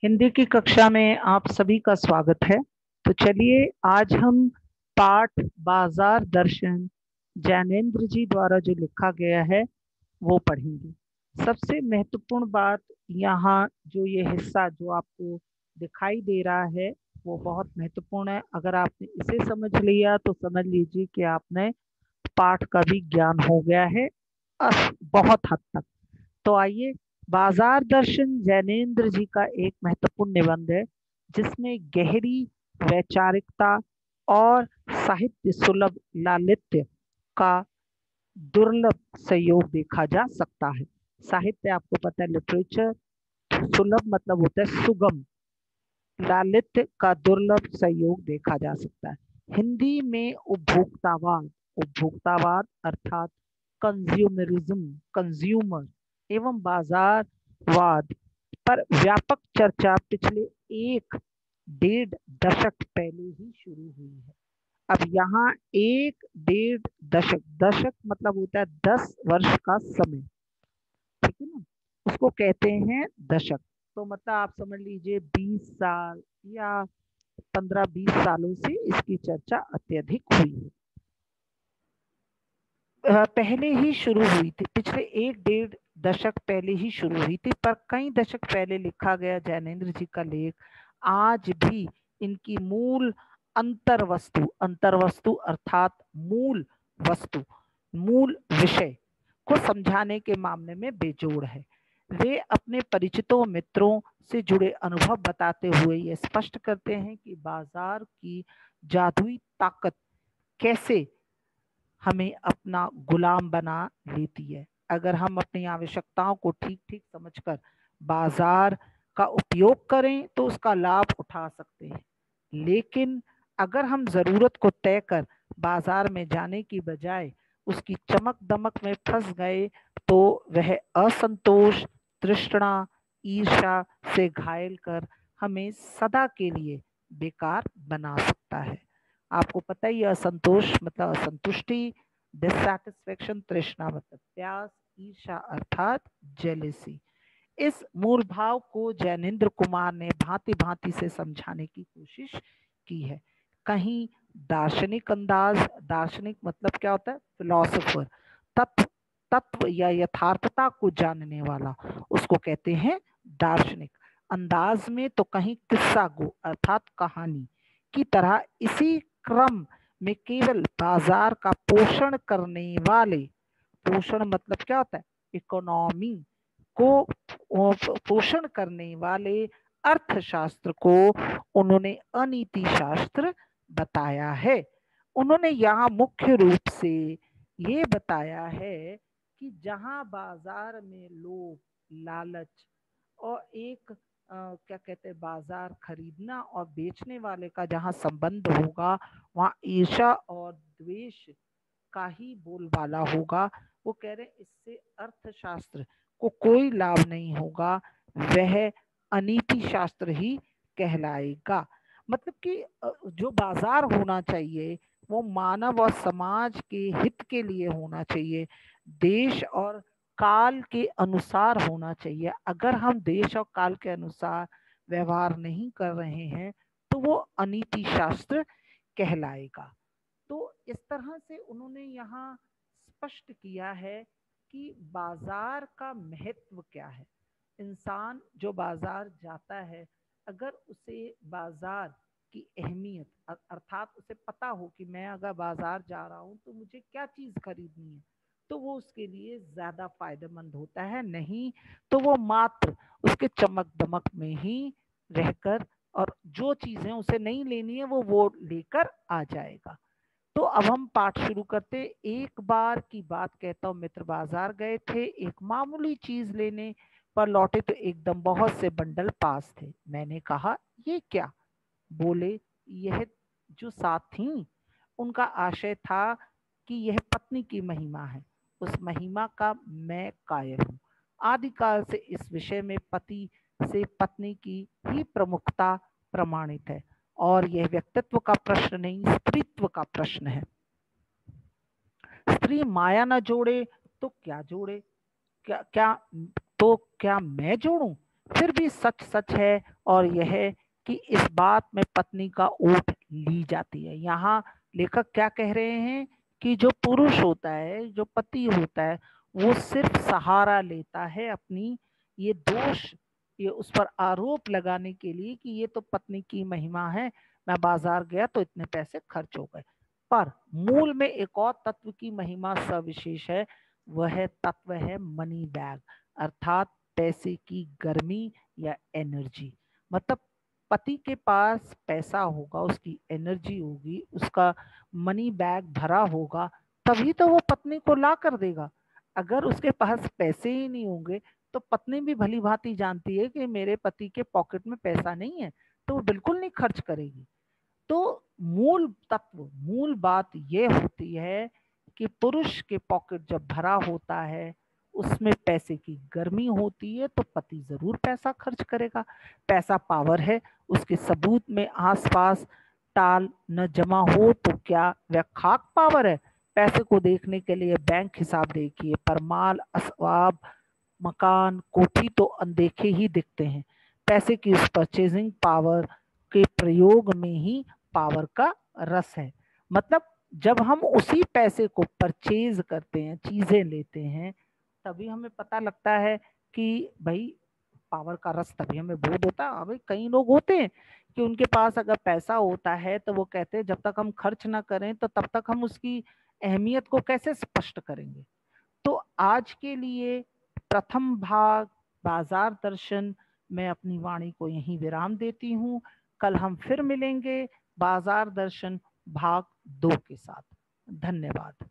हिंदी की कक्षा में आप सभी का स्वागत है। तो चलिए आज हम पाठ बाजार दर्शन जैनेन्द्र जी द्वारा जो लिखा गया है वो पढ़ेंगे। सबसे महत्वपूर्ण बात यहाँ जो ये हिस्सा जो आपको दिखाई दे रहा है वो बहुत महत्वपूर्ण है। अगर आपने इसे समझ लिया तो समझ लीजिए कि आपने पाठ का भी ज्ञान हो गया है बहुत हद तक। तो आइए, बाजार दर्शन जैनेन्द्र जी का एक महत्वपूर्ण निबंध है जिसमें गहरी वैचारिकता और साहित्य सुलभ लालित्य का दुर्लभ संयोग देखा जा सकता है। साहित्य आपको पता है, लिटरेचर। सुलभ मतलब होता है सुगम, लालित्य का दुर्लभ संयोग देखा जा सकता है। हिंदी में उपभोक्तावाद, उपभोक्तावाद अर्थात कंज्यूमरिज्म, कंज्यूमर एवं बाजारवाद पर व्यापक चर्चा पिछले एक डेढ़ दशक पहले ही शुरू हुई है। अब यहाँ एक डेढ़ दशक, दशक मतलब होता है 10 वर्ष का समय, ठीक है ना, उसको कहते हैं दशक। तो मतलब आप समझ लीजिए 20 साल या 15-20 सालों से इसकी चर्चा अत्यधिक हुई है। पहले ही शुरू हुई थी, पिछले एक डेढ़ दशक पहले ही शुरू हुई थी, पर कई दशक पहले लिखा गया जैनेन्द्र जी का लेख आज भी इनकी मूल अंतर्वस्तु, अंतर्वस्तु अर्थात मूल वस्तु, मूल विषय को समझाने के मामले में बेजोड़ है। वे अपने परिचितों मित्रों से जुड़े अनुभव बताते हुए ये स्पष्ट करते हैं कि बाजार की जादुई ताकत कैसे हमें अपना गुलाम बना लेती है। अगर हम अपनी आवश्यकताओं को ठीक ठीक समझकर बाजार का उपयोग करें तो उसका लाभ उठा सकते हैं, लेकिन अगर हम जरूरत को तय कर बाजार में जाने की बजाय उसकी चमक दमक में फंस गए तो वह असंतोष, तृष्णा, ईर्ष्या से घायल कर हमें सदा के लिए बेकार बना सकता है। आपको पता ही है, असंतोष मतलब असंतुष्टि, डिससैटिस्फैक्शन, तृष्णा मतलब प्यास, ईर्ष्या अर्थात जेलेसी। इस मूल भाव को जैनेन्द्र कुमार ने भांति भांति से समझाने की कोशिश की है। कहीं दार्शनिक अंदाज, दार्शनिक मतलब क्या होता है, फिलोसोफर, तत्व तत्व या यथार्थता को जानने वाला, उसको कहते हैं दार्शनिक अंदाज में। तो कहीं किस्सा गो अर्थात कहानी की तरह इसी क्रम में केवल बाजार का पोषण करने वाले, पोषण मतलब क्या होता है, इकोनॉमी को पोषण करने वाले अर्थशास्त्र को उन्होंने अनीति शास्त्र बताया है। उन्होंने यहाँ मुख्य रूप से ये बताया है कि जहाँ बाजार में लोभ, लालच और एक क्या कहते हैं, बाजार खरीदना और बेचने वाले का जहाँ संबंध होगा वहाँ ईर्ष्या और द्वेष का ही बोलबाला होगा। वो कह रहे हैं इससे अर्थशास्त्र को कोई लाभ नहीं होगा, वह अनीति शास्त्र ही कहलाएगा। मतलब कि जो बाजार होना चाहिए वो मानव और समाज के हित के लिए होना चाहिए, देश और काल के अनुसार होना चाहिए। अगर हम देश और काल के अनुसार व्यवहार नहीं कर रहे हैं तो वो अनीति शास्त्र कहलाएगा। तो इस तरह से उन्होंने यहाँ स्पष्ट किया है कि बाजार का महत्व क्या है। इंसान जो बाजार जाता है, अगर उसे बाजार की अहमियत अर्थात उसे पता हो कि मैं अगर बाजार जा रहा हूँ तो मुझे क्या चीज़ खरीदनी है, तो वो उसके लिए ज़्यादा फायदेमंद होता है। नहीं तो वो मात्र उसके चमक दमक में ही रहकर और जो चीज़ें उसे नहीं लेनी है वो लेकर आ जाएगा। तो अब हम पाठ शुरू करते। एक बार की बात कहता हूँ, मित्र बाजार गए थे, एक मामूली चीज लेने पर लौटे तो एकदम बहुत से बंडल पास थे। मैंने कहा ये क्या? बोले यह जो साथ थी उनका आशय था कि यह पत्नी की महिमा है, उस महिमा का मैं कायल हूँ। आदिकाल से इस विषय में पति से पत्नी की ही प्रमुखता प्रमाणित है और यह व्यक्तित्व का प्रश्न नहीं, स्त्रीत्व का प्रश्न है। स्त्री माया न जोड़े तो क्या जोड़े, क्या क्या तो क्या मैं जोड़ूं? फिर भी सच सच है, और यह है कि इस बात में पत्नी का ओट ली जाती है। यहाँ लेखक क्या कह रहे हैं कि जो पुरुष होता है, जो पति होता है, वो सिर्फ सहारा लेता है अपनी ये दोष, ये उस पर आरोप लगाने के लिए कि ये तो पत्नी की महिमा है, मैं बाजार गया तो इतने पैसे खर्च हो गए। पर मूल में एक और तत्व की महिमा सविशेष है, वह तत्व है मनी बैग, अर्थात पैसे की गर्मी या एनर्जी। मतलब पति के पास पैसा होगा, उसकी एनर्जी होगी, उसका मनी बैग भरा होगा, तभी तो वो पत्नी को ला कर देगा। अगर उसके पास पैसे ही नहीं होंगे तो पत्नी भी भली भांति जानती है कि मेरे पति के पॉकेट में पैसा नहीं है, तो वो बिल्कुल नहीं खर्च करेगी। तो मूल तत्व, मूल बात ये होती है कि पुरुष के पॉकेट जब भरा होता है, उसमें पैसे की गर्मी होती है, तो पति जरूर पैसा खर्च करेगा। पैसा पावर है, उसके सबूत में आसपास टाल न जमा हो तो क्या वह खाक पावर है। पैसे को देखने के लिए बैंक हिसाब देखिए, पर माल असबाब, मकान, कोठी तो अनदेखे ही दिखते हैं। पैसे की उस परचेजिंग पावर के प्रयोग में ही पावर का रस है। मतलब जब हम उसी पैसे को परचेज करते हैं, चीजें लेते हैं, तभी हमें पता लगता है कि भाई पावर का रस तभी हमें बोध होता है। अभी कई लोग होते हैं कि उनके पास अगर पैसा होता है तो वो कहते हैं जब तक हम खर्च ना करें तो तब तक हम उसकी अहमियत को कैसे स्पष्ट करेंगे। तो आज के लिए प्रथम भाग बाजार दर्शन में अपनी वाणी को यहीं विराम देती हूँ। कल हम फिर मिलेंगे बाजार दर्शन भाग 2 के साथ। धन्यवाद।